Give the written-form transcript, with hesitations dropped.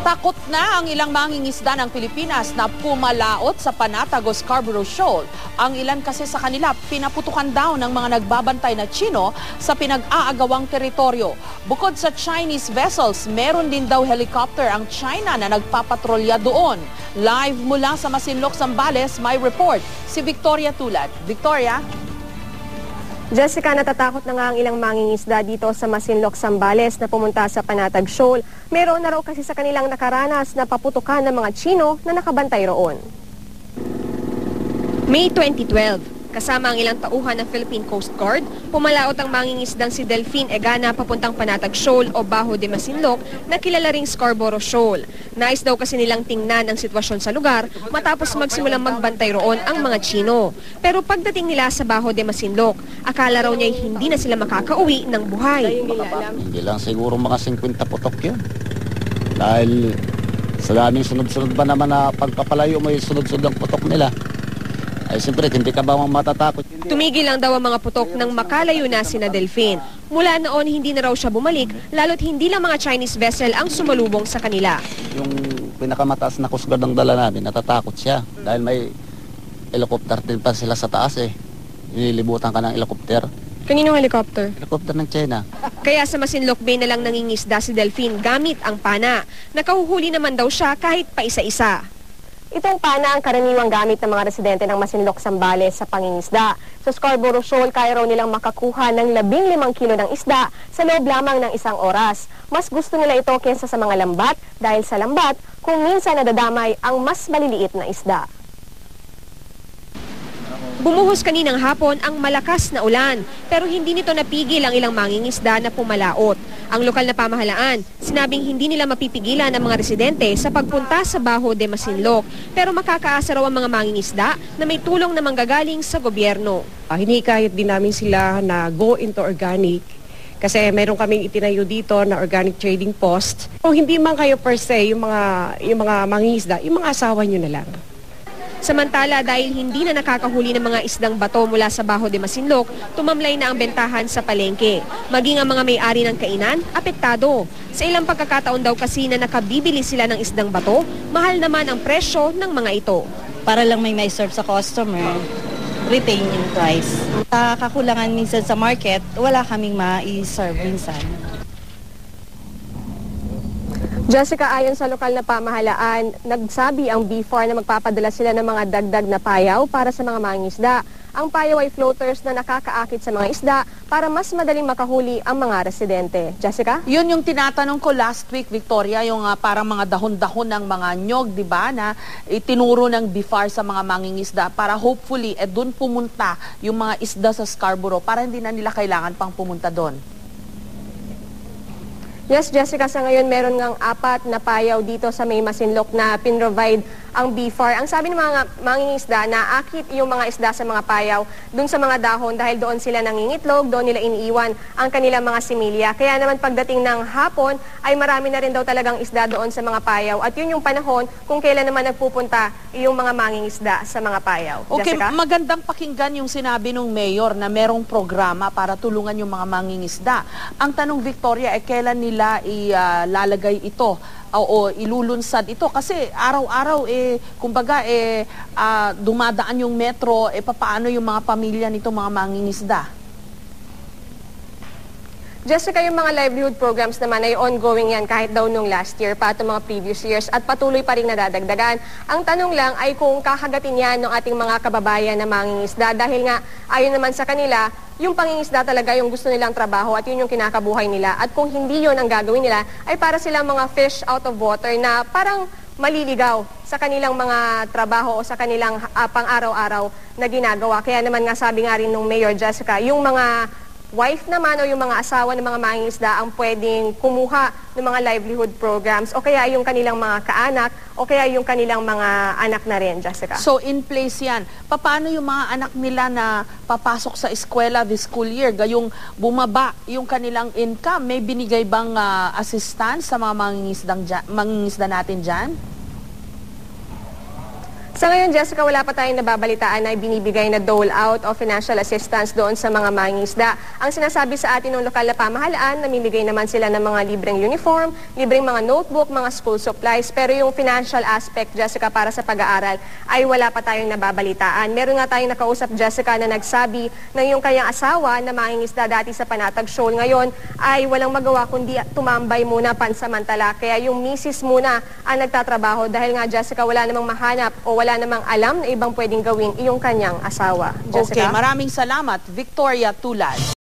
Takot na ang ilang mangingisda ng Pilipinas na pumalaot sa Panatag o Scarborough Shoal. Ang ilan kasi sa kanila pinaputukan daw ng mga nagbabantay na Tsino sa pinag-aagawang teritoryo. Bukod sa Chinese vessels, meron din daw helicopter ang China na nagpapatrolya doon. Live mula sa Masinloc, Zambales, may report si Victoria Tulad. Victoria? Jessica, natatakot na nga ang ilang mangingisda dito sa Masinloc, Zambales na pumunta sa Panatag Shoal. Meron na raw kasi sa kanilang nakaranas na paputukan ng mga Tsino na nakabantay roon. May 2012, kasama ang ilang tauhan ng Philippine Coast Guard, pumalaot ang mangingisdang si Delphine Egana papuntang Panatag Shoal o Bajo de Masinloc na kilala ring Scarborough Shoal. Nais daw kasi nilang tingnan ang sitwasyon sa lugar matapos magsimulang magbantay roon ang mga Tsino. Pero pagdating nila sa Bajo de Masinloc, akala raw niya hindi na sila makakauwi ng buhay. Hindi lang siguro mga 50 putok yun. Dahil sa daming sunod-sunod ba naman na pagpapalayo mo yung sunod-sunod ang putok nila. Ay siyempre, hindi ka ba matatakot? Tumigil lang daw ang mga putok nang makalayo na sina Delphine. Mula noon, hindi na raw siya bumalik, lalo't hindi lang mga Chinese vessel ang sumalubong sa kanila. Yung pinakamataas na Coast Guard ang dala namin, natatakot siya. Dahil may helicopter din pa sila sa taas eh. Inilibutan ka ng helicopter. Kaninong helicopter? Helicopter ng China. Kaya sa Masinloc Bay na lang nangingisda si Delphine gamit ang pana. Nakahuhuli naman daw siya kahit pa isa-isa. Itong pana ang karaniwang gamit ng mga residente ng Masinloc, Zambales sa pangingisda. Sa Scarborough Shoal, kaya raw nilang makakuha ng 15 kilo ng isda sa loob lamang ng 1 oras. Mas gusto nila ito kaysa sa mga lambat dahil sa lambat, kung minsan nadadamay ang mas maliliit na isda. Bumuhos kaninang hapon ang malakas na ulan, pero hindi nito napigil ang ilang mangingisda na pumalaot. Ang lokal na pamahalaan, sinabing hindi nila mapipigilan ang mga residente sa pagpunta sa Bajo de Masinloc, pero makakaasa raw ang mga mangingisda na may tulong na manggagaling sa gobyerno. Hinikayat din namin sila na go into organic kasi meron kaming itinayo dito na organic trading post. Kung hindi man kayo per se, yung mga mangingisda, yung mga asawa nyo na lang. Samantala, dahil hindi na nakakahuli ng mga isdang bato mula sa Bajo de Masinloc, tumamlay na ang bentahan sa palengke. Maging ang mga may-ari ng kainan, apektado. Sa ilang pagkakataon daw kasi na nakabibili sila ng isdang bato, mahal naman ang presyo ng mga ito. Para lang may serve sa customer, retain yung price. Kakulangan minsan sa market, wala kaming ma-serve minsan. Jessica, ayon sa lokal na pamahalaan, nagsabi ang BFAR na magpapadala sila ng mga dagdag na payaw para sa mga mangingisda. Ang payaw ay floaters na nakakaakit sa mga isda para mas madaling makahuli ang mga residente. Jessica? Yun yung tinatanong ko last week, Victoria, yung parang mga dahon-dahon ng mga nyog, di ba, na itinuro ng BFAR sa mga mangingisda para hopefully doon pumunta yung mga isda sa Scarborough para hindi na nila kailangan pang pumunta doon. Yes, Jessica, sa ngayon meron ngang 4 na payaw dito sa may Masinloc na pinrovide ang BFAR. Ang sabi ng mga mangingisda na akit yung mga isda sa mga payaw dun sa mga dahon dahil doon sila nangingitlog, doon nila iniiwan ang kanilang mga similya. Kaya naman pagdating ng hapon ay marami na rin daw talagang isda doon sa mga payaw. At yun yung panahon kung kailan naman nagpupunta yung mga mangingisda sa mga payaw. Okay, Jessica? magandang pakinggan yung sinabi ng mayor na merong programa para tulungan yung mga mangingisda. Ang tanong, Victoria, kailan nila ilalagay ito o ilulunsad ito? Kasi araw-araw kumbaga dumadaan yung metro, papaano yung mga pamilya nito, mga mangingisda? Jessica, yung mga livelihood programs naman ay ongoing yan kahit daw nung last year pa at mga previous years at patuloy pa rin nadadagdagan. Ang tanong lang ay kung kakagatin yan ng ating mga kababayan na mangingisda dahil nga ayon naman sa kanila, yung pangingisda talaga yung gusto nilang trabaho at yun yung kinakabuhay nila. At kung hindi yun ang gagawin nila ay para silang mga fish out of water na parang maliligaw sa kanilang mga trabaho o sa kanilang pang-araw-araw na ginagawa. Kaya naman nga sabi nga rin nung Mayor Jessica, yung mga wife naman o yung mga asawa ng mga mangingisda ang pwedeng kumuha ng mga livelihood programs o kaya yung kanilang mga kaanak o kaya yung kanilang mga anak na rin, Jessica. So in place yan. Paano yung mga anak nila na papasok sa eskwela this school year? Gayong bumaba yung kanilang income, may binigay bang assistance sa mga mangingisda natin dyan? Sa ngayon, Jessica, wala pa tayong nababalitaan na binibigay na dole out o financial assistance doon sa mga mangingisda. Ang sinasabi sa atin ng lokal na pamahalaan, namimigay naman sila ng mga libreng uniform, libreng mga notebook, mga school supplies. Pero yung financial aspect, Jessica, para sa pag-aaral ay wala pa tayong nababalitaan. Meron nga tayong nakausap, Jessica, na nagsabi ng yung kanyang asawa na mangingisda dati sa Panatag Shoal ngayon ay walang magawa kundi tumambay muna pansamantala. Kaya yung misis muna ang nagtatrabaho dahil nga, Jessica, wala namang mahanap o wala namang alam na ibang pwedeng gawin iyong kanyang asawa. Jessica? Okay, maraming salamat, Victoria Tulad.